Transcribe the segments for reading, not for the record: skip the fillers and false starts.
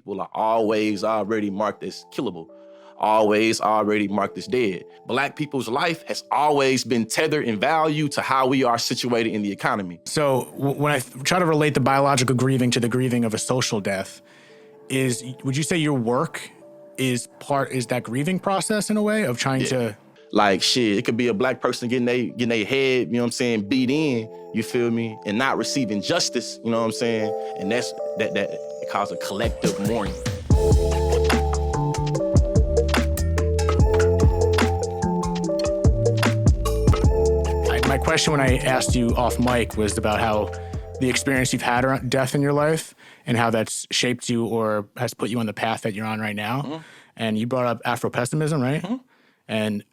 people are always already marked as killable, always already marked as dead. Black people's life has always been tethered in value to how we are situated in the economy. So when I try to relate the biological grieving to the grieving of a social death, would you say your work is that grieving process in a way of trying to... Like shit, it could be a black person getting their head, you know what I'm saying, beat in, you feel me, and not receiving justice, you know what I'm saying? And that it causes a collective mourning. My question when I asked you off mic was about how the experience you've had around death in your life and how that's shaped you or has put you on the path that you're on right now. Mm-hmm. And you brought up Afro-pessimism, right? Mm-hmm. And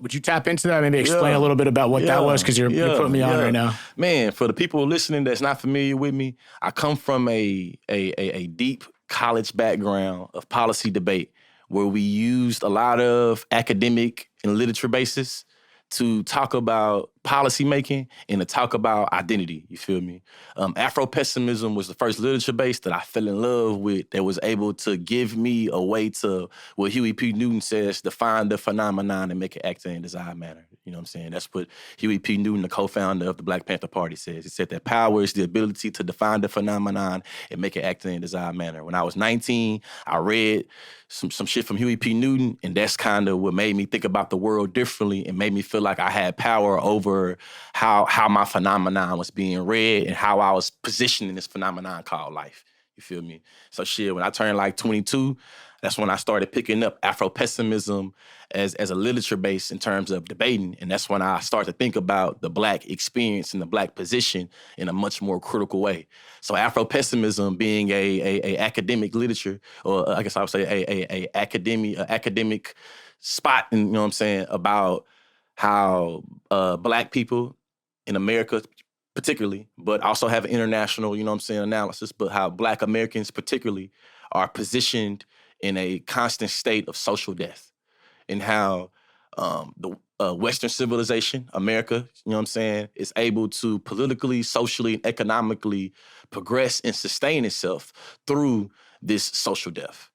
would you tap into that? Maybe explain a little bit about what that was, because you're putting me on right now. Man, for the people listening that's not familiar with me, I come from a deep college background of policy debate where we used a lot of academic and literature basis to talk about policy making and to talk about identity, you feel me? Afro-pessimism was the first literature base that I fell in love with that was able to give me a way to, what Huey P. Newton says, define the phenomenon and make it act in a desired manner. You know what I'm saying? That's what Huey P. Newton, the co-founder of the Black Panther Party, says. He said that power is the ability to define the phenomenon and make it act in a desired manner. When I was 19, I read some shit from Huey P. Newton, and that's kind of what made me think about the world differently and made me feel like I had power over how my phenomenon was being read and how I was positioned in this phenomenon called life. You feel me? So shit, when I turned like 22, that's when I started picking up Afro-pessimism as a literature base in terms of debating. And that's when I started to think about the Black experience and the Black position in a much more critical way. So Afro-pessimism being a academic literature, or I guess I would say a academic spot, you know what I'm saying, about how Black people in America particularly, but also have an international, you know what I'm saying, analysis, but how Black Americans particularly are positioned in a constant state of social death, and how the Western civilization, America, you know what I'm saying, is able to politically, socially, and economically progress and sustain itself through this social death.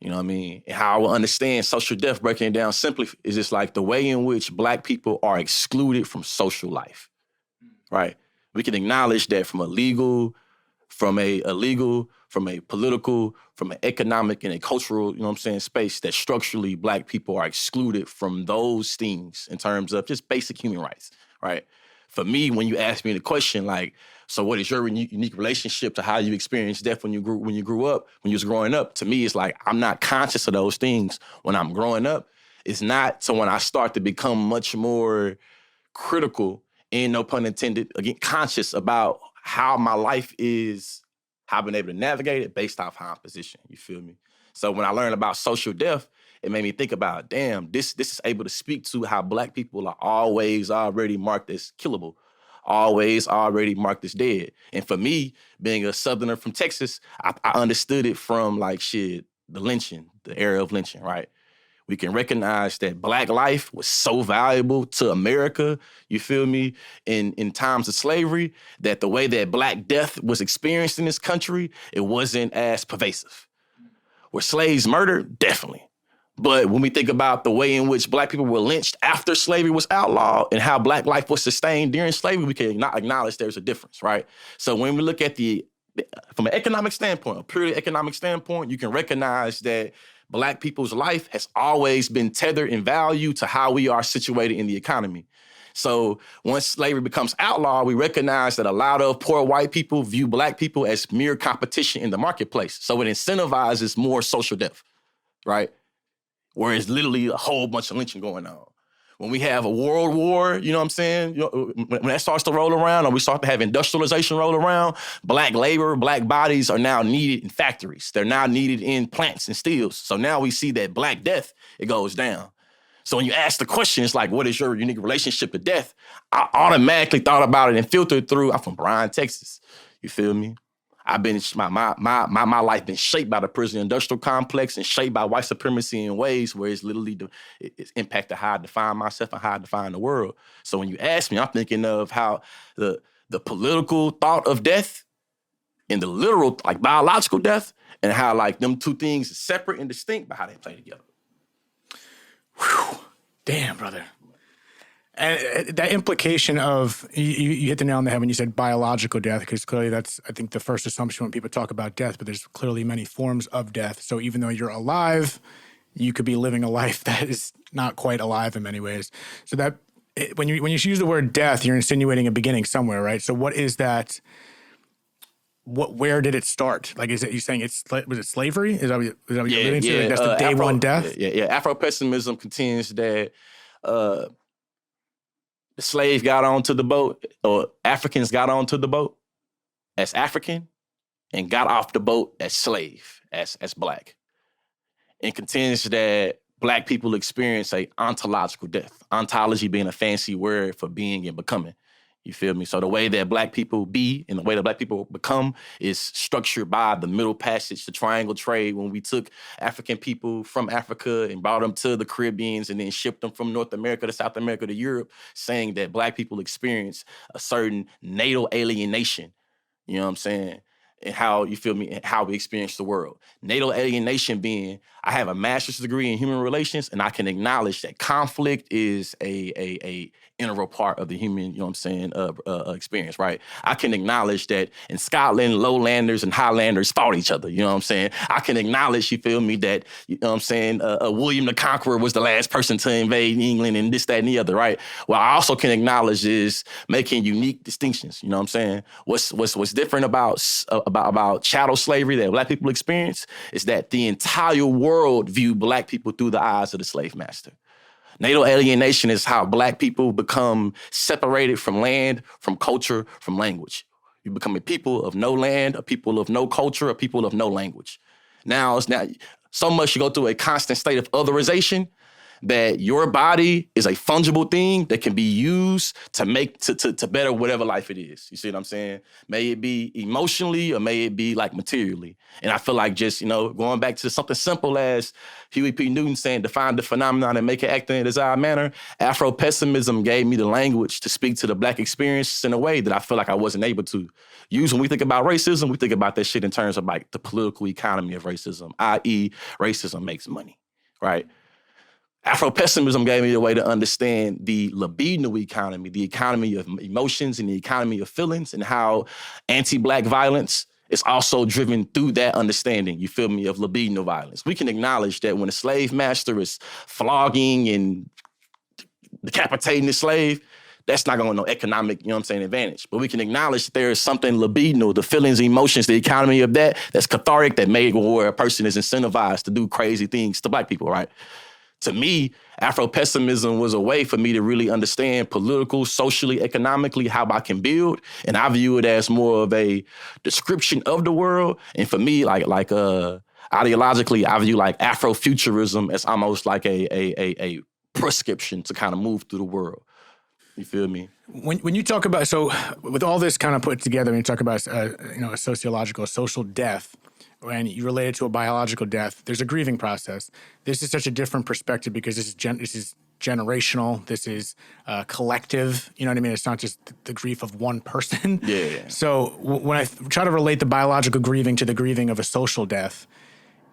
You know what I mean? And how I will understand social death, breaking it down simply, is just like the way in which Black people are excluded from social life, right? We can acknowledge that from a political, from an economic, and a cultural, you know what I'm saying, space, that structurally Black people are excluded from those things in terms of just basic human rights, right? For me, when you ask me the question, like, so what is your unique relationship to how you experienced death when you was growing up? To me, it's like, I'm not conscious of those things when I'm growing up. It's not so when I start to become much more critical, and no pun intended, again, conscious about how my life is, how I've been able to navigate it based off how I'm positioned, you feel me? So when I learned about social death, it made me think about, damn, this is able to speak to how Black people are always already marked as killable, always already marked as dead. And for me, being a Southerner from Texas, I understood it from like shit, the lynching, the era of lynching, right? We can recognize that Black life was so valuable to America, you feel me, in times of slavery, that the way that Black death was experienced in this country, it wasn't as pervasive. Were slaves murdered? Definitely. But when we think about the way in which Black people were lynched after slavery was outlawed and how Black life was sustained during slavery, we can acknowledge there's a difference, right? So when we look at from an economic standpoint, a purely economic standpoint, you can recognize that Black people's life has always been tethered in value to how we are situated in the economy. So once slavery becomes outlawed, we recognize that a lot of poor white people view Black people as mere competition in the marketplace. So it incentivizes more social death, right? Where it's literally a whole bunch of lynching going on. When we have a world war, you know what I'm saying? You know, when that starts to roll around, or we start to have industrialization roll around, Black labor, Black bodies are now needed in factories. They're now needed in plants and steels. So now we see that Black death, it goes down. So when you ask the question, it's like, what is your unique relationship to death? I automatically thought about it and filtered through. I'm from Bryan, Texas. You feel me? I've been my life been shaped by the prison industrial complex and shaped by white supremacy in ways where it's literally it's impacted how I define myself and how I define the world. So when you ask me, I'm thinking of how the political thought of death and the literal, like biological death, and how like them two things are separate and distinct, but how they play together. Whew. Damn, brother. And that implication of, you hit the nail on the head when you said biological death, because clearly that's, I think, the first assumption when people talk about death, but there's clearly many forms of death. So even though you're alive, you could be living a life that is not quite alive in many ways. So that, when you use the word death, you're insinuating a beginning somewhere, right? So what is that? Where did it start? Like, is it, you saying was it slavery? Is that what you're alluding to? Like that's the day one death? Yeah. Afro-pessimism contends that the slave got onto the boat, or Africans got onto the boat as African and got off the boat as slave, as black. And contends that black people experience a ontological death. Ontology being a fancy word for being and becoming. You feel me? So the way that black people be and the way that black people become is structured by the Middle Passage, the triangle trade, when we took African people from Africa and brought them to the Caribbeans and then shipped them from North America to South America to Europe, saying that black people experience a certain natal alienation. You know what I'm saying? And how, you feel me, and how we experience the world. Natal alienation being, I have a master's degree in human relations, and I can acknowledge that conflict is a integral part of the human, you know what I'm saying, experience, right? I can acknowledge that in Scotland, lowlanders and highlanders fought each other, you know what I'm saying? I can acknowledge, you feel me, that, you know what I'm saying, William the Conqueror was the last person to invade England and this, that, and the other, right? What I also can acknowledge is making unique distinctions, you know what I'm saying? What's different about chattel slavery that black people experience is that the entire world viewed black people through the eyes of the slave master. Natal alienation is how black people become separated from land, from culture, from language. You become a people of no land, a people of no culture, a people of no language. Now it's not so much you go through a constant state of otherization that your body is a fungible thing that can be used to make to better whatever life it is. You see what I'm saying? May it be emotionally or may it be like materially. And I feel like just, you know, going back to something simple as Huey P. Newton saying, define the phenomenon and make it act in a desired manner. Afro-pessimism gave me the language to speak to the black experience in a way that I feel like I wasn't able to use. When we think about racism, we think about that shit in terms of like the political economy of racism, i.e. racism makes money, right? Afro-pessimism gave me a way to understand the libido economy, the economy of emotions and the economy of feelings, and how anti-black violence is also driven through that understanding, you feel me, of libido violence. We can acknowledge that when a slave master is flogging and decapitating the slave, that's not going to no economic, you know what I'm saying, advantage. But we can acknowledge that there is something libido, the feelings, emotions, the economy of that's cathartic, that made where a person is incentivized to do crazy things to black people, right? To me, Afro-pessimism was a way for me to really understand political, socially, economically, how I can build. And I view it as more of a description of the world. And for me, ideologically, I view like Afrofuturism as almost like a prescription to kind of move through the world. You feel me? When you talk about, so with all this kind of put together, when you talk about, a sociological, a social death, and you relate it to a biological death, there's a grieving process. This is such a different perspective because this is generational. This is collective. You know what I mean? It's not just the grief of one person. Yeah. So when I try to relate the biological grieving to the grieving of a social death,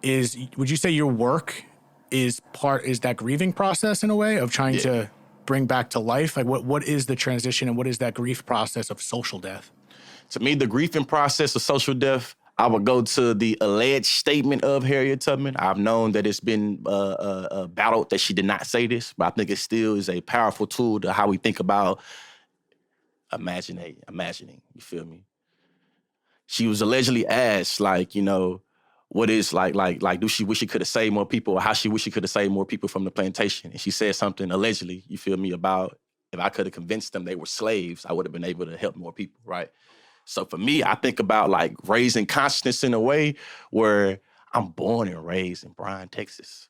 would you say your work is that grieving process in a way of trying to bring back to life? Like what is the transition and what is that grief process of social death? To me, the grieving process of social death, I would go to the alleged statement of Harriet Tubman. I've known that it's been battled that she did not say this, but I think it still is a powerful tool to how we think about imagining. You feel me? She was allegedly asked, like, you know, what is like, do she wish she could have saved more people, or how she wish she could have saved more people from the plantation? And she said something allegedly, you feel me, about if I could have convinced them they were slaves, I would have been able to help more people, right? So for me, I think about like raising consciousness in a way where I'm born and raised in Bryan, Texas.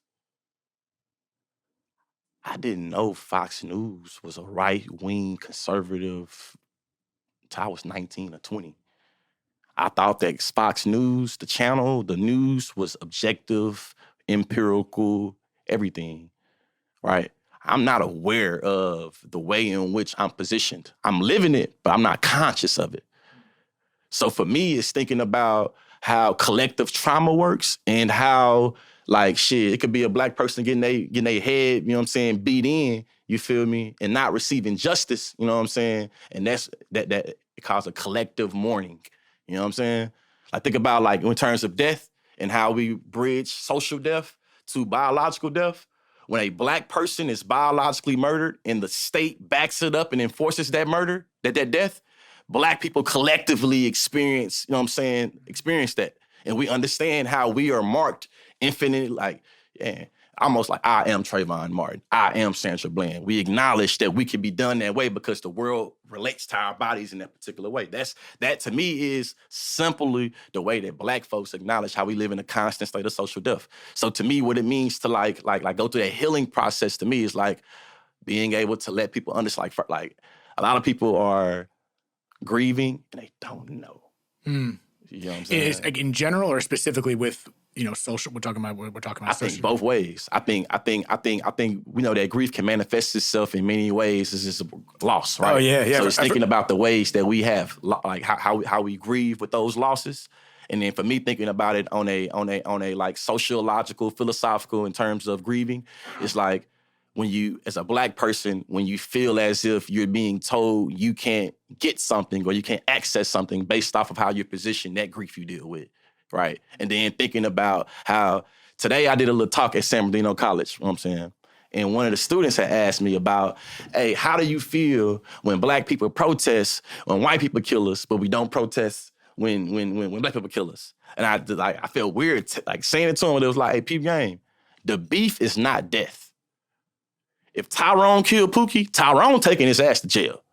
I didn't know Fox News was a right-wing conservative until I was 19 or 20. I thought that Fox News, the channel, the news was objective, empirical, everything, right? I'm not aware of the way in which I'm positioned. I'm living it, but I'm not conscious of it. So for me, it's thinking about how collective trauma works and how like shit, it could be a black person getting their head, you know what I'm saying, beat in, you feel me, and not receiving justice, you know what I'm saying? And that it causes a collective mourning. You know what I'm saying? Like think about like in terms of death and how we bridge social death to biological death. When a black person is biologically murdered and the state backs it up and enforces that murder, that death, black people collectively experience, you know what I'm saying, experience that. And we understand how we are marked infinitely, like, yeah, almost like I am Trayvon Martin. I am Sandra Bland. We acknowledge that we can be done that way because the world relates to our bodies in that particular way. That to me is simply the way that black folks acknowledge how we live in a constant state of social death. So to me, what it means to like go through that healing process to me is like being able to let people understand, like a lot of people are grieving and they don't know. Mm. You know what I'm saying? Is like in general or specifically with, you know, social? We're talking about I social. think both ways. I think we know that grief can manifest itself in many ways. It's just a loss, right? Oh yeah. So it's thinking about the ways that we have, like how we grieve with those losses, and then for me thinking about it on a like sociological, philosophical in terms of grieving, it's like when you, as a black person, when you feel as if you're being told you can't get something or you can't access something based off of how you're positioned, that grief you deal with. Right. And then thinking about how today I did a little talk at San Bernardino College, you know what I'm saying? And one of the students had asked me about, hey, how do you feel when black people protest, when white people kill us, but we don't protest when black people kill us? And I felt weird like saying it to him, but it was like, hey, peep game, the beef is not death. If Tyrone killed Pookie, Tyrone taking his ass to jail.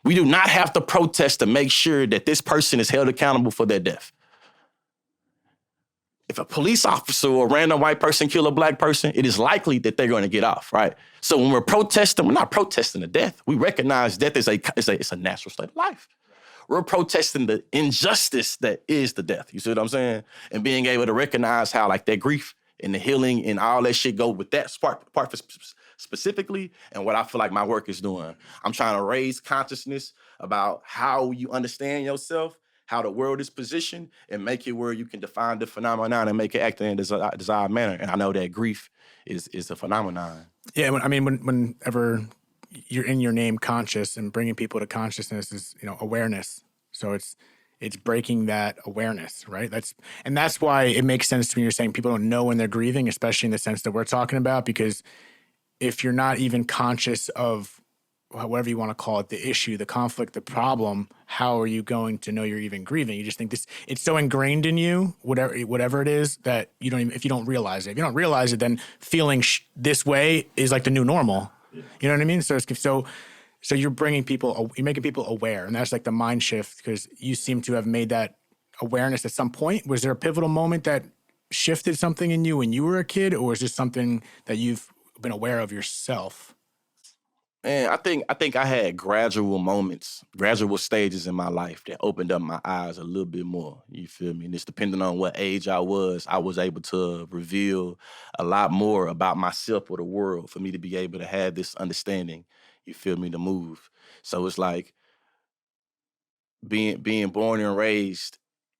We do not have to protest to make sure that this person is held accountable for their death. If a police officer or a random white person kill a black person, it is likely that they're going to get off, right? So when we're protesting, we're not protesting the death. We recognize death is a natural state of life. We're protesting the injustice that is the death. You see what I'm saying? And being able to recognize how like that grief and the healing and all that shit go with that part specifically, and what I feel like my work is doing. I'm trying to raise consciousness about how you understand yourself, how the world is positioned, and make it where you can define the phenomenon and make it act in a desired manner. And I know that grief is a phenomenon. Yeah, whenever you're in your name conscious and bringing people to consciousness is, you know, awareness. So it's breaking that awareness, right? That's why it makes sense to me. You're saying people don't know when they're grieving, especially in the sense that we're talking about, because if you're not even conscious of whatever you want to call it, the issue, the conflict, the problem, how are you going to know you're even grieving? You just think it's so ingrained in you, whatever it is, that you don't even, if you don't realize it. If you don't realize it, then feeling this way is like the new normal. Yeah. You know what I mean? So you're making people aware, and that's like the mind shift, because you seem to have made that awareness at some point. Was there a pivotal moment that shifted something in you when you were a kid, or is this something that you've been aware of yourself? Man, I think I had gradual moments, gradual stages in my life that opened up my eyes a little bit more. You feel me? And it's depending on what age I was able to reveal a lot more about myself or the world for me to be able to have this understanding. You feel me? To move. So it's like being born and raised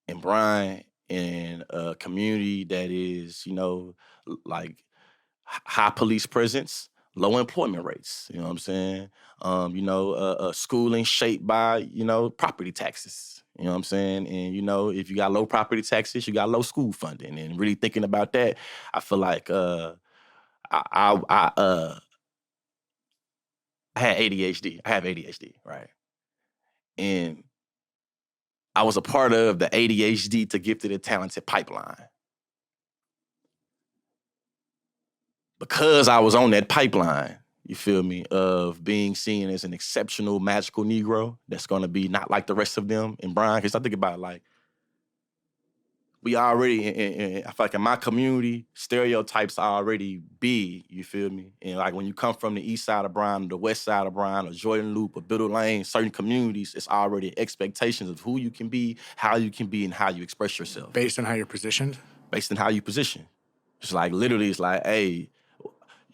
in Bryan in a community that is, you know, like high police presence, low employment rates. You know what I'm saying? Schooling shaped by, you know, property taxes. You know what I'm saying? And, you know, if you got low property taxes, you got low school funding. And really thinking about that, I feel like I had ADHD. I have ADHD, right? And I was a part of the ADHD to gifted and talented pipeline. Because I was on that pipeline, you feel me, of being seen as an exceptional, magical Negro that's going to be not like the rest of them in Bryan. Because I think about it, like, we already, I feel like in my community, stereotypes are already big, you feel me? And like when you come from the east side of Bryan, or the west side of Bryan, or Jordan Loop, or Biddle Lane, certain communities, it's already expectations of who you can be, how you can be, and how you express yourself. Based on how you're positioned? Based on how you position. It's like, literally, it's like, hey,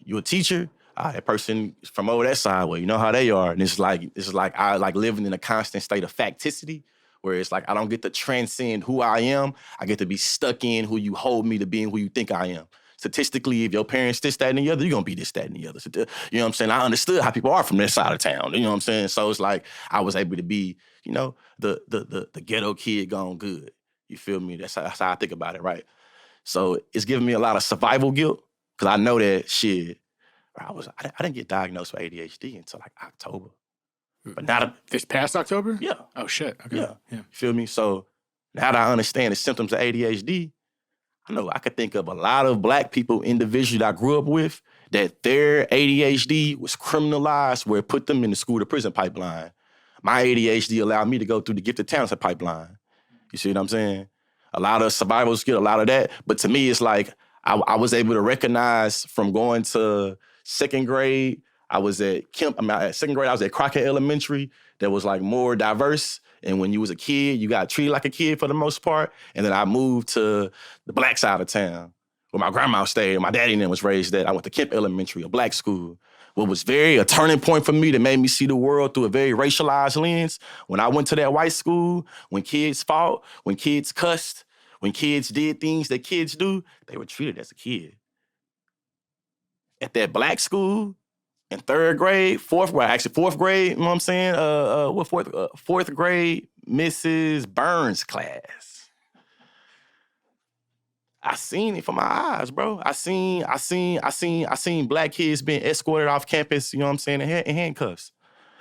you a teacher? That person from over that side, well, you know how they are. And it's like I like living in a constant state of facticity, where it's like I don't get to transcend who I am. I get to be stuck in who you hold me to be and who you think I am. Statistically, if your parents this, that, and the other, you're gonna be this, that, and the other. So, you know what I'm saying? I understood how people are from this side of town. You know what I'm saying? So it's like I was able to be, you know, the ghetto kid gone good. You feel me? That's how I think about it, right? So it's giving me a lot of survival guilt because I know that shit. I didn't get diagnosed with ADHD until like October. But now that, This past October? yeah. Oh, shit. Okay. Yeah. Yeah. You feel me? So now that I understand the symptoms of ADHD, I know I could think of a lot of black people individually that I grew up with that their ADHD was criminalized where it put them in the school to prison pipeline. My ADHD allowed me to go through the gifted talents pipeline. You see what I'm saying? A lot of survivors get a lot of that. But to me, it's like I was able to recognize from going to second grade, I was at at second grade, I was at Crockett Elementary that was like more diverse. And when you was a kid, you got treated like a kid for the most part. And then I moved to the black side of town where my grandma stayed and my daddy and them was raised at. I went to Kemp Elementary, a black school. What was a turning point for me that made me see the world through a very racialized lens. When I went to that white school, when kids fought, when kids cussed, when kids did things that kids do, they were treated as a kid. At that black school, in third grade, fourth grade, you know what I'm saying? Fourth grade, Mrs. Burns class. I seen it from my eyes, bro. I seen black kids being escorted off campus, you know what I'm saying, in handcuffs.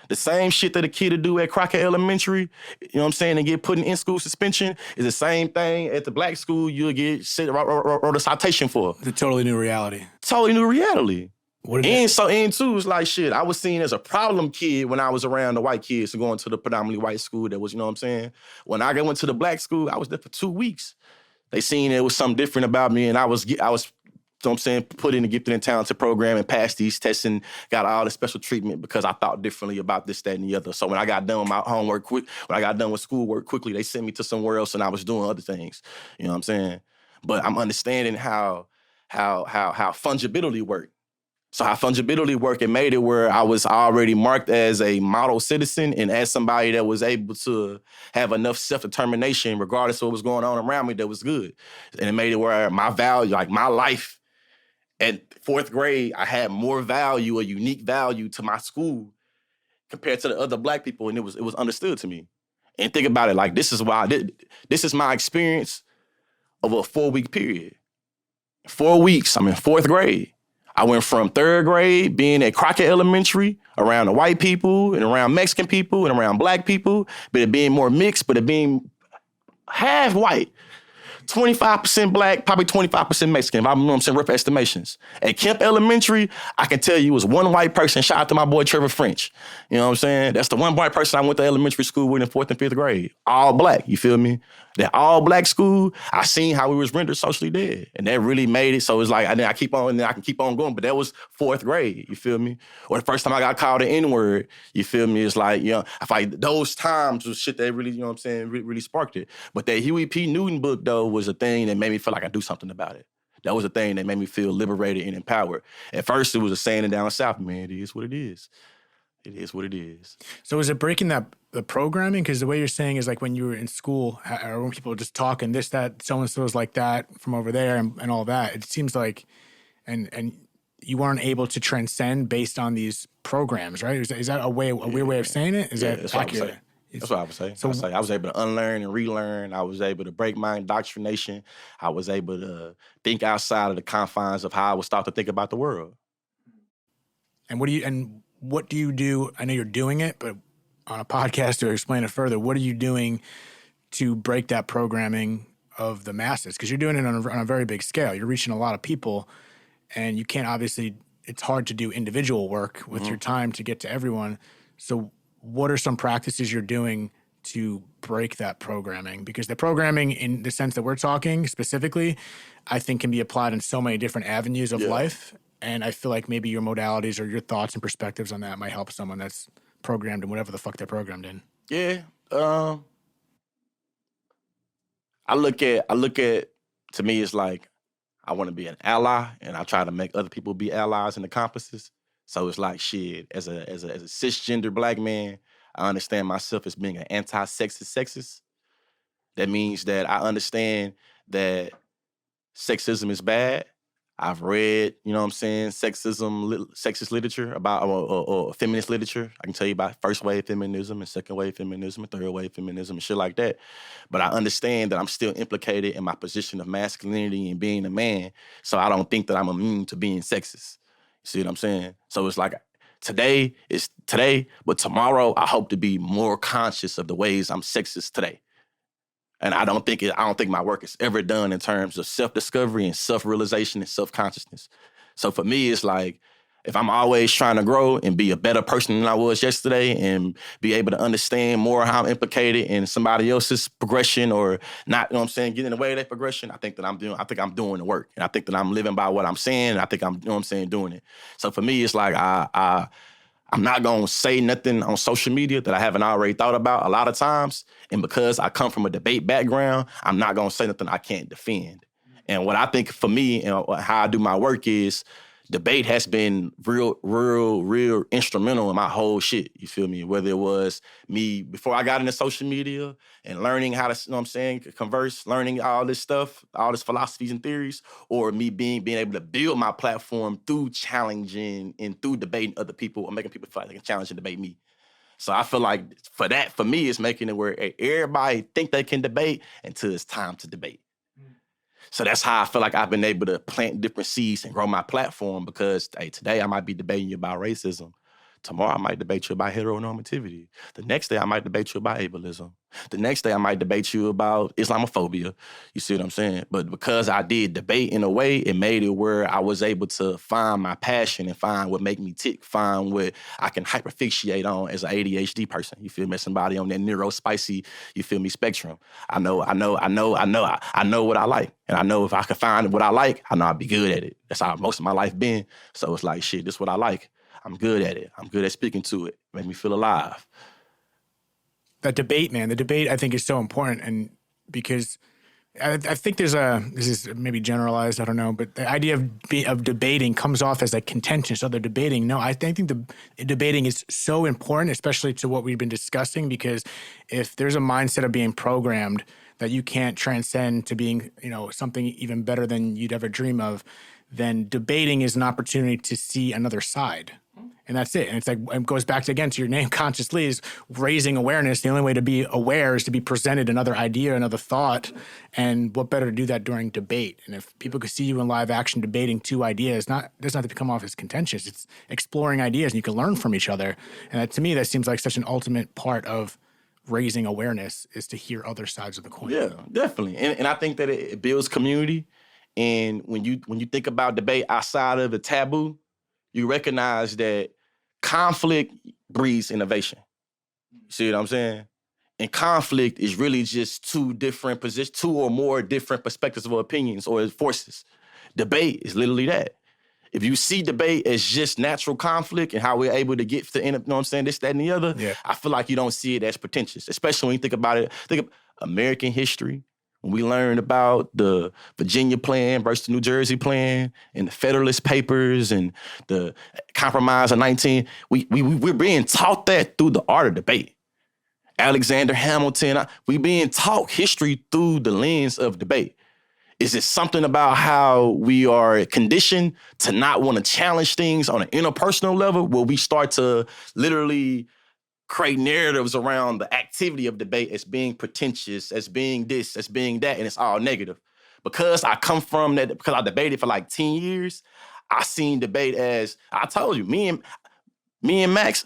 The same shit that a kid would do at Crockett Elementary, you know what I'm saying, and get put in in-school suspension is the same thing at the black school you'll get wrote a citation for. It's a totally new reality. Totally new reality. And too, it's like shit. I was seen as a problem kid when I was around the white kids going to the predominantly white school that was, you know what I'm saying? When I went to the black school, I was there for 2 weeks. They seen there was something different about me, and I was, you know what I'm saying, put in the gifted and talented program and passed these tests and got all the special treatment because I thought differently about this, that, and the other. So when I got done with my homework when I got done with schoolwork quickly, they sent me to somewhere else and I was doing other things. You know what I'm saying? But I'm understanding how fungibility worked. So how fungibility worked, it made it where I was already marked as a model citizen and as somebody that was able to have enough self-determination regardless of what was going on around me that was good. And it made it where my value, like my life at fourth grade, I had more value, a unique value to my school compared to the other black people, and it was understood to me. And think about it, like this is my experience of a 4-week period. 4 weeks, I'm in fourth grade. I went from third grade being at Crockett Elementary around the white people and around Mexican people and around black people, but it being more mixed, but it being half white. 25% black, probably 25% Mexican, if I'm, you know what I'm saying, rough estimations. At Kemp Elementary, I can tell you it was one white person. Shout out to my boy Trevor French. You know what I'm saying? That's the one white person I went to elementary school with in 4th and 5th grade. All black, you feel me? That all black school, I seen how we was rendered socially dead. And that really made it so it's like, I can keep on going, but that was 4th grade, you feel me? Or the first time I got called an N-word, you feel me? It's like, you know, I feel like those times was shit that really, you know what I'm saying, really sparked it. But that Huey P. Newton book, though, was a thing that made me feel like I do something about it. That was a thing that made me feel liberated and empowered. At first, it was a saying down south, man, it is what it is. It is what it is. So is it breaking the programming? Because the way you're saying is like when you were in school, or when people were just talking this, that, so-and-so's like that from over there and all that, it seems like, and you weren't able to transcend based on these programs, right? Is that a weird way of saying it? Is that accurate? That's what I would say. So, I was able to unlearn and relearn. I was able to break my indoctrination. I was able to think outside of the confines of how I was taught to think about the world. And what do you do? I know you're doing it, but on a podcast to explain it further, what are you doing to break that programming of the masses? Because you're doing it on a very big scale. You're reaching a lot of people, and you can't obviously, it's hard to do individual work with your time to get to everyone. So what are some practices you're doing to break that programming? Because the programming in the sense that we're talking specifically, I think can be applied in so many different avenues of life. And I feel like maybe your modalities or your thoughts and perspectives on that might help someone that's programmed in whatever the fuck they're programmed in. Yeah. I look at, to me, it's like, I want to be an ally and I try to make other people be allies and accomplices. So it's like, shit, as a cisgender black man, I understand myself as being an anti-sexist sexist. That means that I understand that sexism is bad. I've read, you know what I'm saying, sexist literature about or feminist literature. I can tell you about first wave feminism and second wave feminism and third wave feminism and shit like that. But I understand that I'm still implicated in my position of masculinity and being a man. So I don't think that I'm immune to being sexist. You see what I'm saying? So it's like today is today, but tomorrow I hope to be more conscious of the ways I'm sexist today. And I don't think my work is ever done in terms of self-discovery and self-realization and self-consciousness. So for me, it's like, if I'm always trying to grow and be a better person than I was yesterday and be able to understand more how I'm implicated in somebody else's progression or not, you know what I'm saying, getting in the way of that progression, I think I'm doing the work. And I think that I'm living by what I'm saying. And I think I'm, you know what I'm saying, doing it. So for me, it's like, I'm not going to say nothing on social media that I haven't already thought about a lot of times. And because I come from a debate background, I'm not going to say nothing I can't defend. And what I think for me and how I do my work is debate has been real instrumental in my whole shit. You feel me? Whether it was me before I got into social media and learning how to, you know what I'm saying, converse, learning all this stuff, all this philosophies and theories, or me being able to build my platform through challenging and through debating other people or making people feel like they can challenge and debate me. So I feel like for me, it's making it where everybody think they can debate until it's time to debate. So that's how I feel like I've been able to plant different seeds and grow my platform because, hey, today I might be debating you about racism. Tomorrow I might debate you about heteronormativity. The next day I might debate you about ableism. The next day I might debate you about Islamophobia. You see what I'm saying? But because I did debate in a way, it made it where I was able to find my passion and find what make me tick, find what I can hyperfixate on as an ADHD person. You feel me? Somebody on that neurospicy, you feel me, spectrum. I know what I like. And I know if I can find what I like, I know I'll be good at it. That's how most of my life been. So it's like, shit, this is what I like. I'm good at it. I'm good at speaking to it. Make me feel alive. That debate, man, the debate I think is so important. And because I think this is maybe generalized, I don't know, but the idea of debating comes off as like contentious. Oh, they're debating. No, I think the debating is so important, especially to what we've been discussing, because if there's a mindset of being programmed that you can't transcend to being, you know, something even better than you'd ever dream of, then debating is an opportunity to see another side. And that's it. And it's like, it goes back to, again, to your name, consciously, is raising awareness. The only way to be aware is to be presented another idea, another thought. And what better to do that during debate? And if people could see you in live action debating two ideas, doesn't have to come off as contentious. It's exploring ideas and you can learn from each other. And that, to me, that seems like such an ultimate part of raising awareness, is to hear other sides of the coin. Yeah, definitely. And I think that it builds community. And when you think about debate outside of the taboo, you recognize that conflict breeds innovation. See what I'm saying? And conflict is really just two or more different perspectives or opinions or forces. Debate is literally that. If you see debate as just natural conflict and how we're able to get to, you know what I'm saying, this, that, and the other, yeah. I feel like you don't see it as pretentious, especially when you think about it. Think of American history. When we learned about the Virginia Plan versus the New Jersey Plan and the Federalist Papers and the Compromise of 19, we're being taught that through the art of debate. Alexander Hamilton, we're being taught history through the lens of debate. Is it something about how we are conditioned to not want to challenge things on an interpersonal level where we start to literally create narratives around the activity of debate as being pretentious, as being this, as being that, and it's all negative. Because I come from that, because I debated for like 10 years, I seen debate as, I told you, me and Max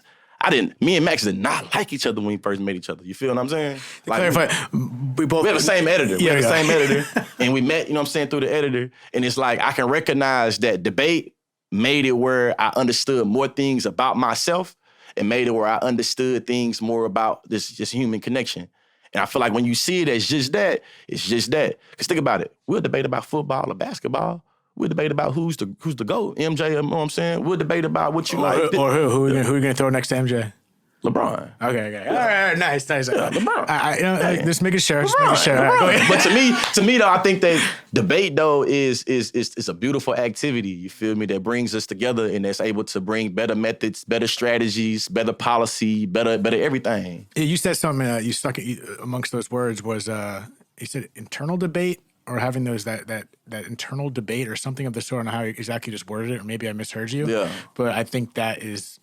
did not like each other when we first met each other. You feel what I'm saying? Like, we have the same editor. We have the same editor. And we met, you know what I'm saying, through the editor. And it's like, I can recognize that debate made it where I understood more things about myself and made it where I understood things more about this just human connection. And I feel like when you see it as just that, it's just that. Because think about it. We'll debate about football or basketball. We'll debate about who's the GOAT, MJ, you know what I'm saying? We'll debate about what you like. Or who are you going to throw next to MJ? LeBron. Okay. All right, nice. LeBron. Just making sure. Right, but to me though, I think that debate though is a beautiful activity. You feel me? That brings us together and that's able to bring better methods, better strategies, better policy, better everything. You said something you stuck amongst those words was you said internal debate or having those that internal debate or something of the sort. I don't know how you exactly just worded it, or maybe I misheard you. Yeah. But I think that is,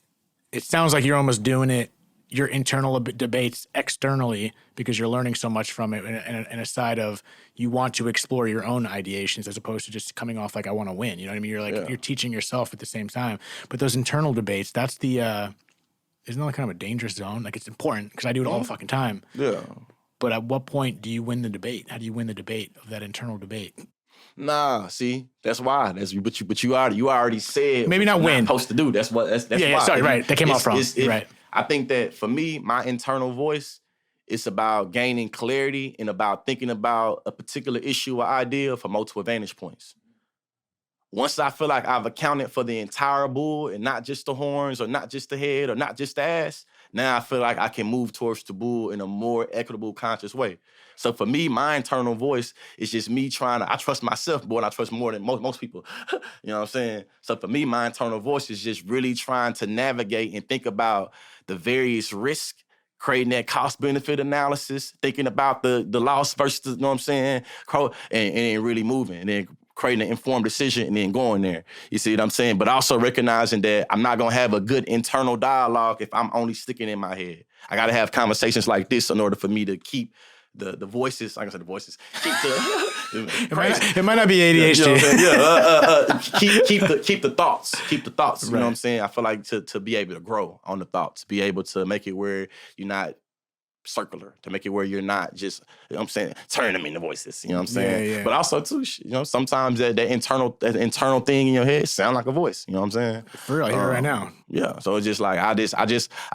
it sounds like you're almost doing it, your internal debates externally, because you're learning so much from it, and a side of you want to explore your own ideations as opposed to just coming off like I want to win. You know what I mean? You're like, you're teaching yourself at the same time. But those internal debates, that's the, isn't that like kind of a dangerous zone? Like, it's important because I do it all the fucking time. Yeah. But at what point do you win the debate? How do you win the debate of that internal debate? Nah, see, that's why. But you already said Maybe not what you're win. supposed to do. That's why. Yeah, sorry, right. That came off wrong. Right. I think that for me, my internal voice, it's about gaining clarity and about thinking about a particular issue or idea from multiple vantage points. Once I feel like I've accounted for the entire bull and not just the horns or not just the head or not just the ass, now I feel like I can move towards the bull in a more equitable, conscious way. So for me, my internal voice is just me I trust myself more than I trust more than most people. You know what I'm saying? So for me, my internal voice is just really trying to navigate and think about the various risks, creating that cost-benefit analysis, thinking about the loss versus, you know what I'm saying, and really moving, and then creating an informed decision and then going there. You see what I'm saying? But also recognizing that I'm not going to have a good internal dialogue if I'm only sticking in my head. I got to have conversations like this in order for me to keep the voices, like I said, the voices, keep the... it might not be ADHD. You know what I'm saying? keep the thoughts. Keep the thoughts. You Right. know what I'm saying? I feel like to be able to grow on the thoughts, be able to make it where you're not circular, to make it where you're not just, you know what I'm saying, turn them into voices, you know what I'm saying? Yeah. But also too, you know, sometimes that internal thing in your head sound like a voice, you know what I'm saying? For real, I hear it right now. Yeah. So it's just like, I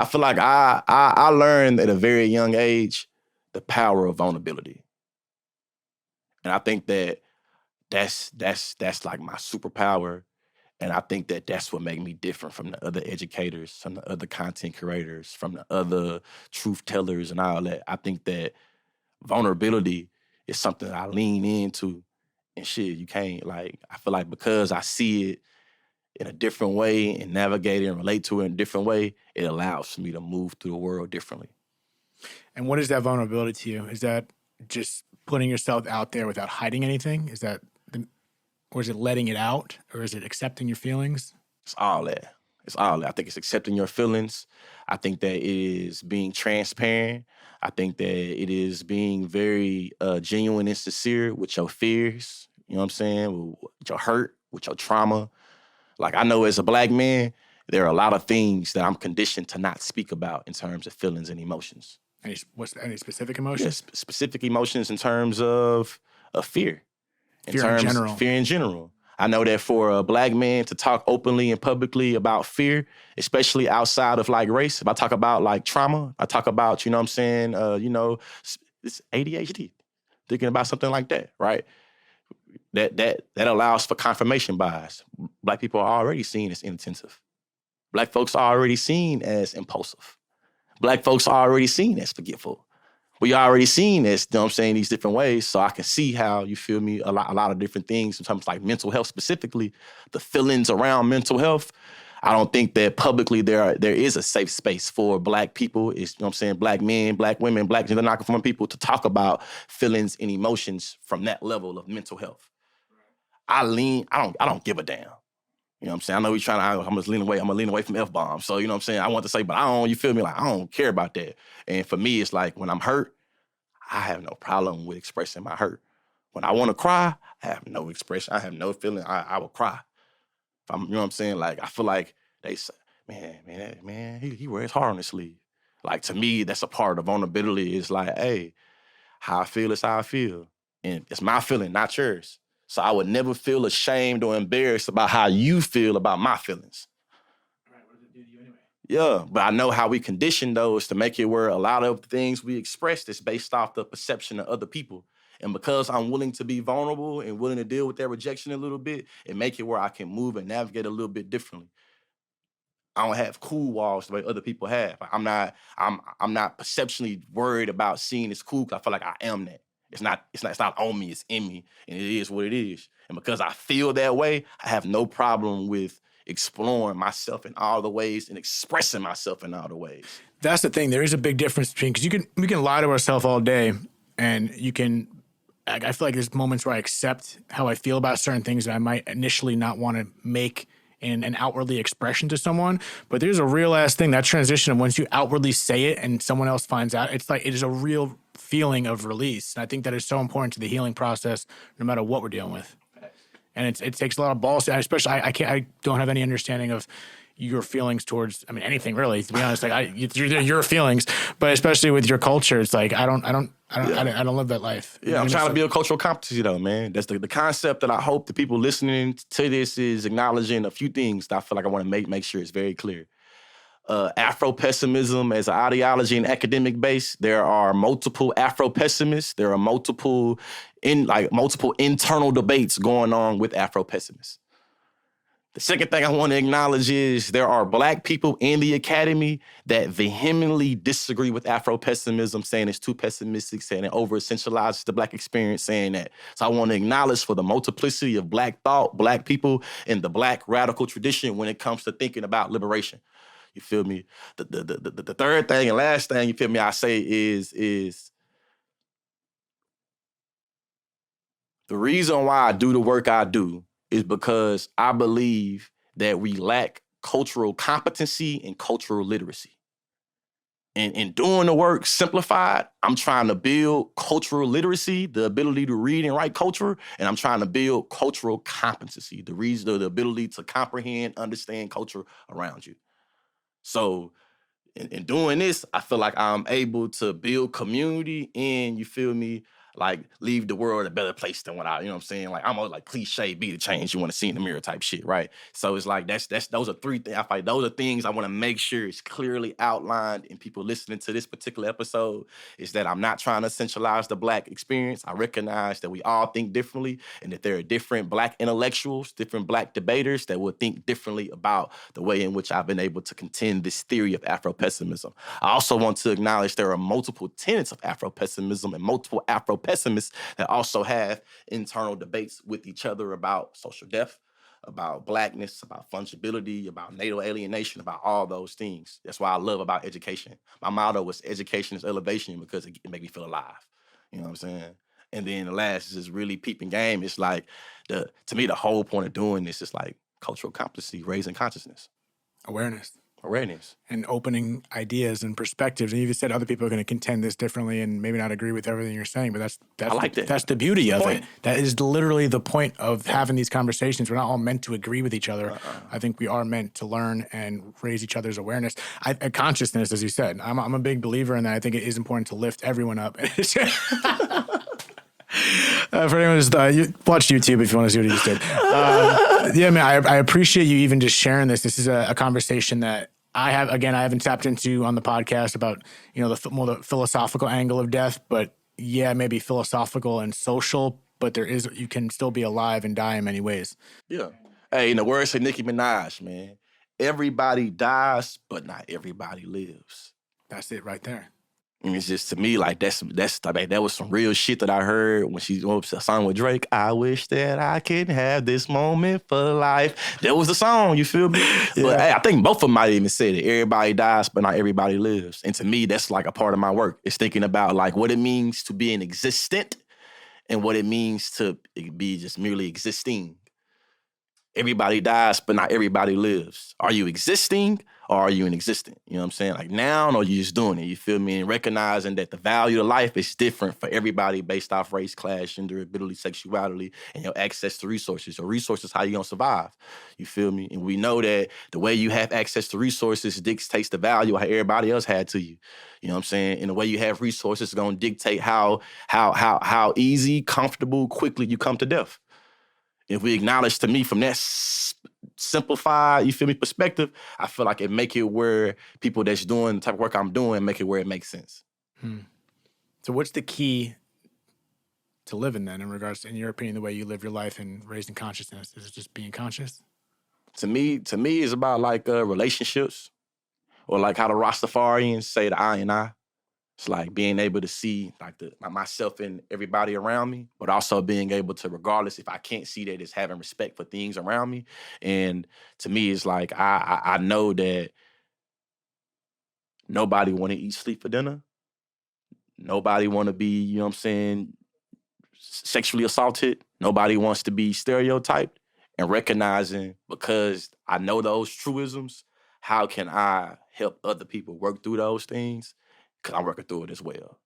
feel like I learned at a very young age the power of vulnerability. And I think that that's like my superpower. And I think that that's what made me different from the other educators, from the other content creators, from the other truth tellers and all that. I think that vulnerability is something that I lean into. And shit, you can't, like, I feel like because I see it in a different way and navigate it and relate to it in a different way, it allows me to move through the world differently. And what is that vulnerability to you? Is that just putting yourself out there without hiding anything? Is that or is it letting it out? Or is it accepting your feelings? It's all that. It's all that. I think it's accepting your feelings. I think that it is being transparent. I think that it is being very genuine and sincere with your fears. You know what I'm saying? With your hurt, with your trauma. Like, I know as a Black man, there are a lot of things that I'm conditioned to not speak about in terms of feelings and emotions. Any specific emotions? Yes, specific emotions in terms of fear. Fear in general. I know that for a Black man to talk openly and publicly about fear, especially outside of like race, if I talk about like trauma, I talk about, you know what I'm saying, you know, it's ADHD, thinking about something like that, right? That allows for confirmation bias. Black people are already seen as inattentive. Black folks are already seen as impulsive. Black folks are already seen as forgetful. We already seen this, you know what I'm saying, these different ways. So I can see how, you feel me, a lot of different things, sometimes like mental health specifically, the feelings around mental health. I don't think that publicly there is a safe space for Black people, you know what I'm saying, Black men, Black women, Black gender nonconforming people to talk about feelings and emotions from that level of mental health. I don't give a damn. You know what I'm saying? I know I'm gonna lean away from F-bombs. So, you know what I'm saying? I want to say, but you feel me? Like, I don't care about that. And for me, it's like, when I'm hurt, I have no problem with expressing my hurt. When I want to cry, I have no expression. I have no feeling. I will cry. You know what I'm saying? Like, I feel like they say, man, he wears heart on his sleeve. Like, to me, that's a part of vulnerability. It's like, hey, how I feel is how I feel. And it's my feeling, not yours. So I would never feel ashamed or embarrassed about how you feel about my feelings. All right, what does it do to you anyway? Yeah, but I know how we condition those to make it where a lot of the things we express is based off the perception of other people. And because I'm willing to be vulnerable and willing to deal with that rejection a little bit, it make it where I can move and navigate a little bit differently. I don't have cool walls the way other people have. I'm not perceptually worried about seeing as cool because I feel like I am that. It's not on me, it's in me, and it is what it is. And because I feel that way, I have no problem with exploring myself in all the ways and expressing myself in all the ways. That's the thing. There is a big difference between, because we can lie to ourselves all day, and you can I feel like there's moments where I accept how I feel about certain things that I might initially not want to make in an outwardly expression to someone. But there's a real ass thing, that transition of once you outwardly say it and someone else finds out, it's like it is a real feeling of release. And I think that is so important to the healing process, no matter what we're dealing with. And it takes a lot of balls. Especially, I don't have any understanding of your feelings towards, I mean, anything really, to be honest. Like your feelings, but especially with your culture, it's like I don't live that life. Yeah, I'm trying to build cultural competency though, man. That's the concept that I hope the people listening to this is acknowledging a few things that I feel like I want to make sure it's very clear. Afro-pessimism as an ideology and academic base, there are multiple Afro-pessimists. There are multiple internal debates going on with Afro-pessimists. The second thing I want to acknowledge is there are Black people in the academy that vehemently disagree with Afro-pessimism, saying it's too pessimistic, saying it over-essentializes the Black experience, saying that. So I want to acknowledge for the multiplicity of Black thought, Black people, and the Black radical tradition when it comes to thinking about liberation. You feel me? The third thing and last thing, you feel me, I say is the reason why I do the work I do is because I believe that we lack cultural competency and cultural literacy. And in doing the work simplified, I'm trying to build cultural literacy, the ability to read and write culture, and I'm trying to build cultural competency, the ability to comprehend, understand culture around you. So in doing this, I feel like I'm able to build community and, you feel me, like leave the world a better place than what you know what I'm saying? Like I'm always like cliche, be the change you want to see in the mirror type shit, right? So it's like those are three things. I feel like those are things I want to make sure is clearly outlined in people listening to this particular episode, is that I'm not trying to centralize the Black experience. I recognize that we all think differently and that there are different Black intellectuals, different Black debaters that will think differently about the way in which I've been able to contend this theory of Afro-pessimism. I also want to acknowledge there are multiple tenets of Afro-pessimism and multiple Afro-pessimists that also have internal debates with each other about social death, about Blackness, about fungibility, about natal alienation, about all those things. That's why I love about education. My motto was education is elevation because it makes me feel alive. You know what I'm saying? And then the last is really peeping game. It's like, to me, the whole point of doing this is like cultural competency, raising consciousness. Awareness. And opening ideas and perspectives. And you said other people are going to contend this differently and maybe not agree with everything you're saying, but I like that. That's the beauty of it. That is literally the point of having these conversations. We're not all meant to agree with each other. I think we are meant to learn and raise each other's awareness. Consciousness, as you said. I'm a big believer in that. I think it is important to lift everyone up. For anyone who's you watch YouTube if you want to see what he just did. Yeah, man, I appreciate you even just sharing this. This is a conversation that I haven't tapped into on the podcast about, the philosophical angle of death, but yeah, maybe philosophical and social, but you can still be alive and die in many ways. Yeah. Hey, in the words of Nicki Minaj, man, everybody dies, but not everybody lives. That's it right there. And it's just, to me, like that was some real shit that I heard when she wrote a song with Drake. I wish that I could have this moment for life. That was the song, you feel me? Yeah. But hey, I think both of them might even say that everybody dies, but not everybody lives. And to me, that's like a part of my work. It's thinking about like what it means to be an existent and what it means to be just merely existing. Everybody dies, but not everybody lives. Are you existing or are you inexistent? You know what I'm saying? Like now, or you just doing it, you feel me? And recognizing that the value of life is different for everybody based off race, class, gender, ability, sexuality, and your access to resources. Your resources, how you gonna survive? You feel me? And we know that the way you have access to resources dictates the value of how everybody else had to you. You know what I'm saying? And the way you have resources is gonna dictate how easy, comfortable, quickly you come to death. If we acknowledge, to me, from that simplified, you feel me, perspective, I feel like it make it where people that's doing the type of work I'm doing, make it where it makes sense. So what's the key to living then in regards to, in your opinion, the way you live your life and raising consciousness? Is it just being conscious? To me, it's about like relationships, or like how the Rastafarians say the I and I. It's like being able to see like myself and everybody around me, but also being able to, regardless if I can't see that, it's having respect for things around me. And to me, it's like I know that nobody want to eat, sleep for dinner. Nobody want to be, you know what I'm saying, sexually assaulted. Nobody wants to be stereotyped. And recognizing, because I know those truisms, how can I help other people work through those things? Because I'm working through it as well.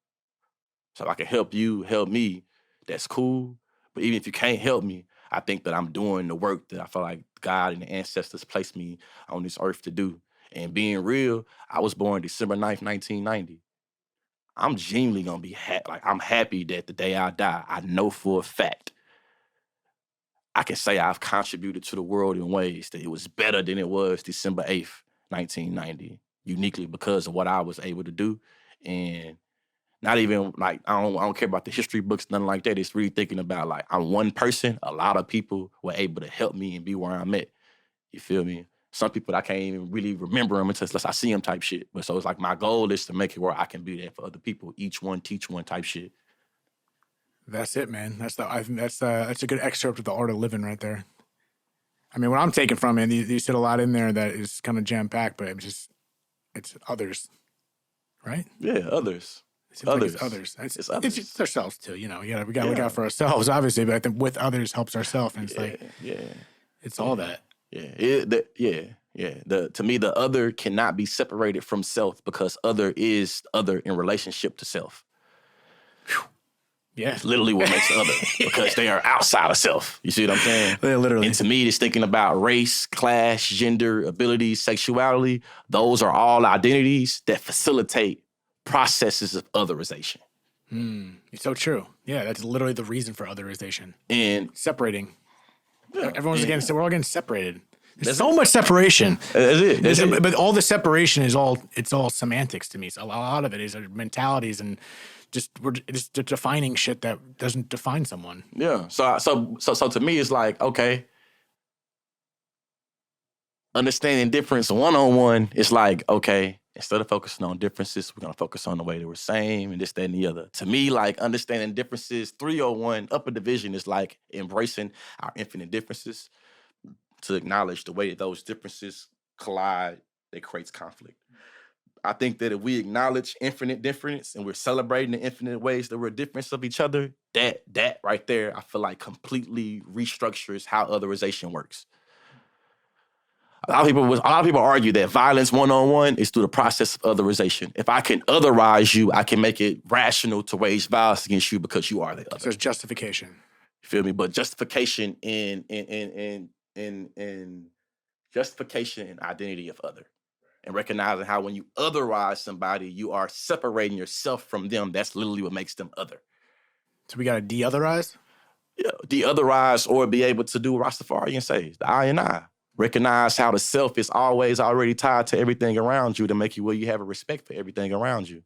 So if I can help you, help me, that's cool. But even if you can't help me, I think that I'm doing the work that I feel like God and the ancestors placed me on this earth to do. And being real, I was born December 9th, 1990. I'm genuinely gonna be I'm happy that the day I die, I know for a fact I can say I've contributed to the world in ways that it was better than it was December 8th, 1990, uniquely because of what I was able to do. And not even like I don't care about the history books, nothing like that. It's really thinking about like I'm one person. A lot of people were able to help me and be where I'm at. You feel me? Some people I can't even really remember them until I see them type shit. But so it's like my goal is to make it where I can be there for other people. Each one teach one type shit. That's it, man. That's a good excerpt of The Art of Living right there. I mean, what I'm taking from it, you said a lot in there that is kind of jam packed, but it's others, right? Yeah, others. Others. Like it's others. It's ourselves too. You know, we got to look out for ourselves, obviously. But I think with others helps ourselves, and it's it's all that. To me, the other cannot be separated from self because other is other in relationship to self. Yeah. It's literally what makes the other because they are outside of self. You see what I'm saying? Yeah, literally. And to me, it's thinking about race, class, gender, abilities, sexuality. Those are all identities that facilitate processes of otherization. It's so true. Yeah, that's literally the reason for otherization. And separating. Yeah, we're all getting separated. There's so much separation. That's it. But all the separation is all semantics to me. So a lot of it is our mentalities and we're just defining shit that doesn't define someone. Yeah. So to me, it's like, okay, understanding difference one-on-one, it's like, okay, instead of focusing on differences, we're going to focus on the way that we're same and this, that, and the other. To me, like understanding differences, 301, upper division is like embracing our infinite differences to acknowledge the way that those differences collide, that creates conflict. I think that if we acknowledge infinite difference and we're celebrating the infinite ways that we're different of each other, that right there, I feel like completely restructures how otherization works. A lot of people argue that violence one-on-one is through the process of otherization. If I can otherize you, I can make it rational to wage violence against you because you are the other. So there's justification. You feel me? But justification in justification and identity of other. And recognizing how when you otherize somebody, you are separating yourself from them. That's literally what makes them other. So we got to de-otherize? Yeah, de-otherize or be able to do what Rastafarian says, the I and I. Recognize how the self is always already tied to everything around you to make you where you have a respect for everything around you.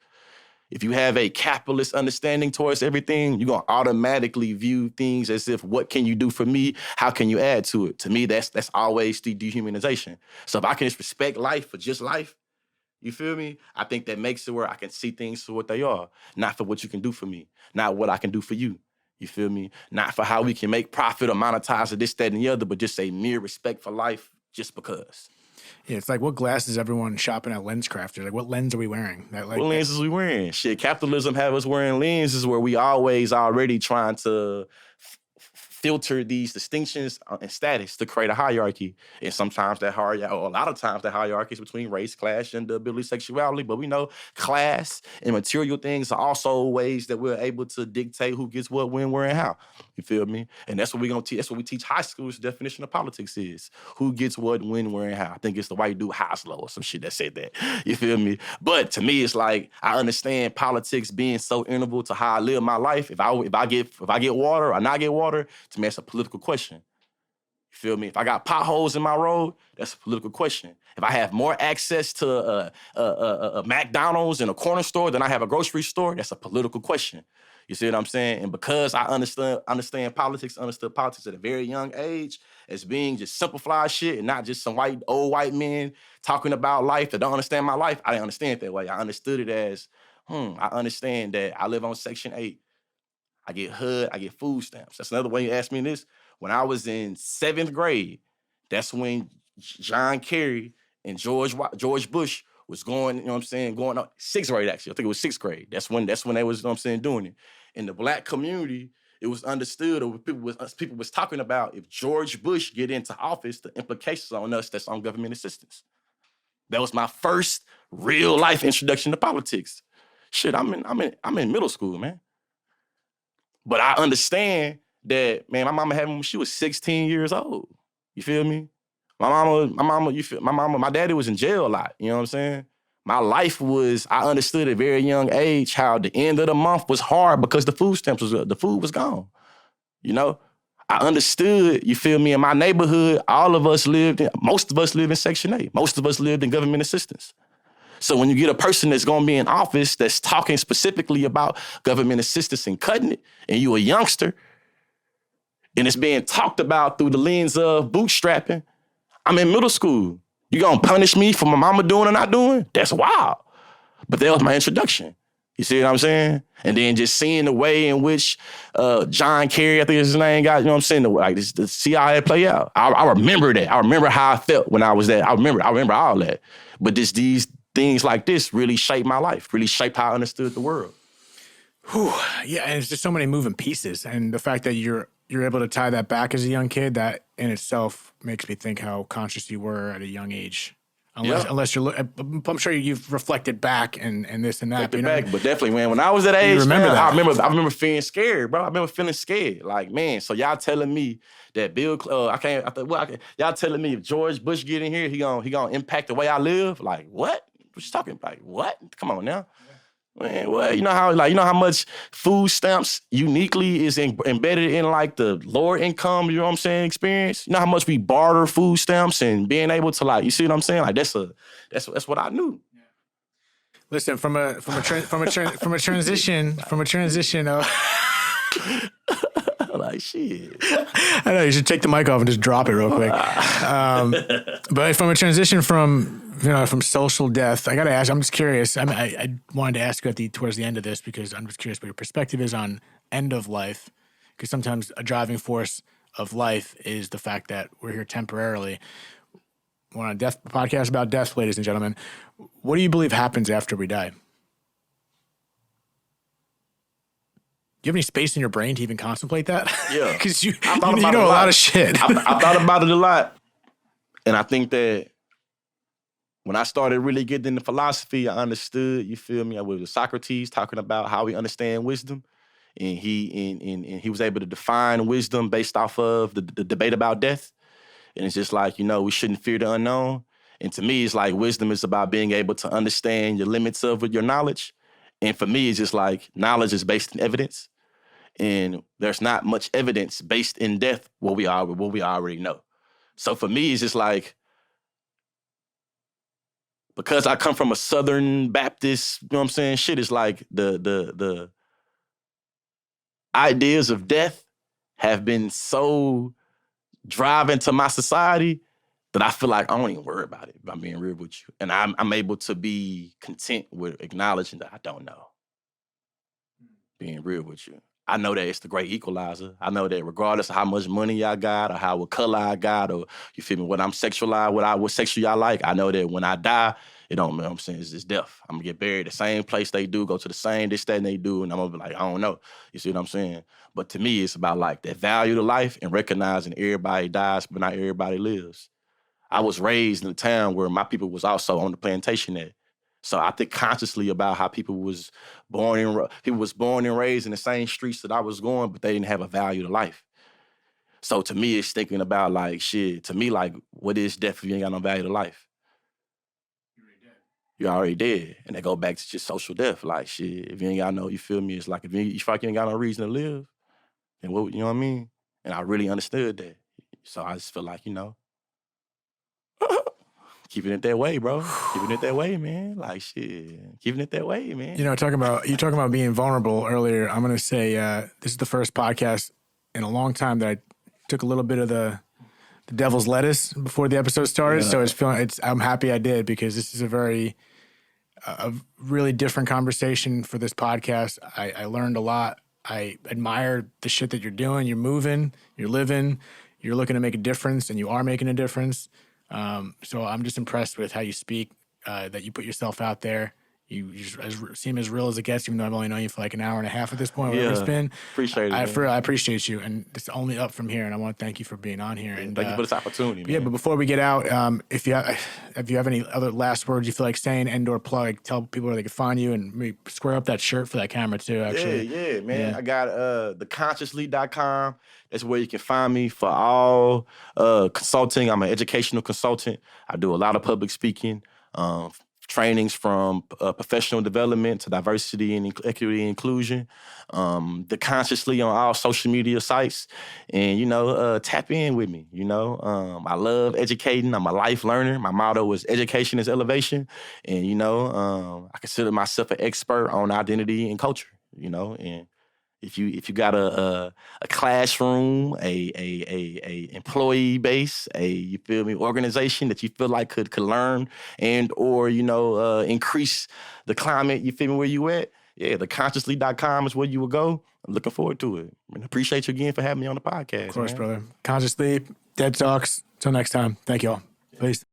If you have a capitalist understanding towards everything, you're going to automatically view things as if, what can you do for me? How can you add to it? To me, that's always the dehumanization. So if I can just respect life for just life, you feel me? I think that makes it where I can see things for what they are, not for what you can do for me, not what I can do for you. You feel me? Not for how we can make profit or monetize or this, that, and the other, but just a mere respect for life just because. Yeah, it's like what glasses everyone shopping at LensCrafters? Like what lens are we wearing? What lenses we wearing? Shit, capitalism have us wearing lenses where we always already trying to filter these distinctions and status to create a hierarchy. And sometimes that hierarchy, or a lot of times that hierarchy is between race, class, gender, ability, sexuality. But we know class and material things are also ways that we're able to dictate who gets what, when, where, and how. You feel me? And that's what we're going to teach. That's what we teach high school's definition of politics is. Who gets what, when, where, and how. I think it's the white dude Haslow or some shit that said that. You feel me? But to me, it's like I understand politics being so integral to how I live my life. If I get water or not get water, to me, that's a political question. You feel me? If I got potholes in my road, that's a political question. If I have more access to a McDonald's and a corner store than I have a grocery store, that's a political question. You see what I'm saying? And because I understood politics at a very young age as being just simplified shit and not just some old white men talking about life that don't understand my life, I didn't understand it that way. I understood it as, I understand that I live on Section 8. I get HUD, I get food stamps. That's another way you ask me this. When I was in 7th grade, that's when John Kerry and George Bush was going, you know what I'm saying, going up 6th grade actually. I think it was 6th grade. That's when they was, you know what I'm saying, doing it. In the black community, it was understood, or people was talking about, if George Bush get into office, the implications on us that's on government assistance. That was my first real life introduction to politics. Shit, I'm in middle school, man. But I understand that, man, my mama had me when she was 16 years old. You feel me? My daddy was in jail a lot. You know what I'm saying? My life was, I understood at a very young age how the end of the month was hard because the food stamps the food was gone. You know? I understood, you feel me, in my neighborhood, most of us lived in Section 8. Most of us lived in government assistance. So when you get a person that's going to be in office that's talking specifically about government assistance and cutting it, and you a youngster, and it's being talked about through the lens of bootstrapping, I'm in middle school. You going to punish me for my mama doing or not doing? That's wild. But that was my introduction. You see what I'm saying? And then just seeing the way in which John Kerry, I think his name, got, you know what I'm saying, the CIA play out. I remember that. I remember how I felt when I was there. I remember all that. But these things like this really shaped my life, really shaped how I understood the world. Whew. Yeah, and it's just so many moving pieces. And the fact that you're able to tie that back as a young kid, that in itself makes me think how conscious you were at a young age. Unless you're, I'm sure you've reflected back and this and that. But definitely, man, when I was that age, I remember feeling scared, bro. I remember feeling scared. Like, man, so y'all telling me that y'all telling me if George Bush get in here, he gonna impact the way I live? Like, what? What you talking about? Like, what? Come on now. Man, well, you know how much food stamps uniquely is embedded in like the lower income, you know what I'm saying, experience. You know how much we barter food stamps and being able to, like, you see what I'm saying? Like that's what I knew. Listen, from a transition of like shit. I know you should take the mic off and just drop it real quick. But from a transition from social death, I got to ask, I'm just curious. I wanted to ask you towards the end of this because I'm just curious what your perspective is on end of life. Because sometimes a driving force of life is the fact that we're here temporarily. We're on a podcast about death, ladies and gentlemen. What do you believe happens after we die? Do you have any space in your brain to even contemplate that? Yeah. Because you know a lot of shit. I thought about it a lot. And I think that when I started really getting into philosophy, I understood, you feel me? I was with Socrates talking about how we understand wisdom. And he was able to define wisdom based off of the debate about death. And it's just like, we shouldn't fear the unknown. And to me, it's like wisdom is about being able to understand your limits of your knowledge. And for me, it's just like knowledge is based in evidence. And there's not much evidence based in death what we already know. So for me, it's just like, because I come from a Southern Baptist, you know what I'm saying, shit, it's like the ideas of death have been so driving to my society that I feel like I don't even worry about it, if I'm being real with you. And I'm able to be content with acknowledging that I don't know. Being real with you. I know that it's the great equalizer. I know that regardless of how much money I got or what color I got or, you feel me, what I'm sexualized, what sexual y'all like, I know that when I die, it don't, you know what I'm saying, it's death. I'm going to get buried the same place they do, go to the same this, that, and they do, and I'm going to be like, I don't know. You see what I'm saying? But to me, it's about like that value to life and recognizing everybody dies, but not everybody lives. I was raised in a town where my people was also on the plantation at. So I think consciously about how people was born and raised in the same streets that I was going, but they didn't have a value to life. So to me, it's thinking about like, shit, to me, like, what is death if you ain't got no value to life? You're already dead. And they go back to just social death. Like, shit, if you ain't got no, you feel me? It's like, if you ain't got no reason to live, then what, you know what I mean? And I really understood that. So I just feel like, keeping it that way, bro. Keeping it that way, man. Like, shit. Keeping it that way, man. You talking about being vulnerable earlier. I'm going to say this is the first podcast in a long time that I took a little bit of the devil's lettuce before the episode started. Yeah. So I'm happy I did because this is a really different conversation for this podcast. I learned a lot. I admire the shit that you're doing. You're moving, you're living, you're looking to make a difference, and you are making a difference. So I'm just impressed with how you speak, that you put yourself out there. You just seem as real as it gets, even though I've only known you for like an hour and a half at this point, whatever it's Yeah. been. Appreciate it, man. I appreciate you, and it's only up from here. And I want to thank you for being on here. And Thank you for this opportunity, man. yeah, but before we get out, if you have any other last words you feel like saying and/or plug, tell people where they can find you, and maybe square up that shirt for that camera too. Actually, Yeah, man. I got theconsciously.com. That's where you can find me for all consulting. I'm an educational consultant. I do a lot of public speaking, trainings from professional development to diversity and equity and inclusion. The Consciously on all social media sites. And, tap in with me. I love educating. I'm a life learner. My motto is education is elevation. And, I consider myself an expert on identity and culture, and if you got a classroom, a employee base, you feel me, organization that you feel like could learn and or increase the climate, you feel me, where you at? Yeah, theconsciously.com is where you will go. I'm looking forward to it. And appreciate you again for having me on the podcast. Of course, man. brother. Consciously, Dead Talks. Till next time. Thank you all. Peace.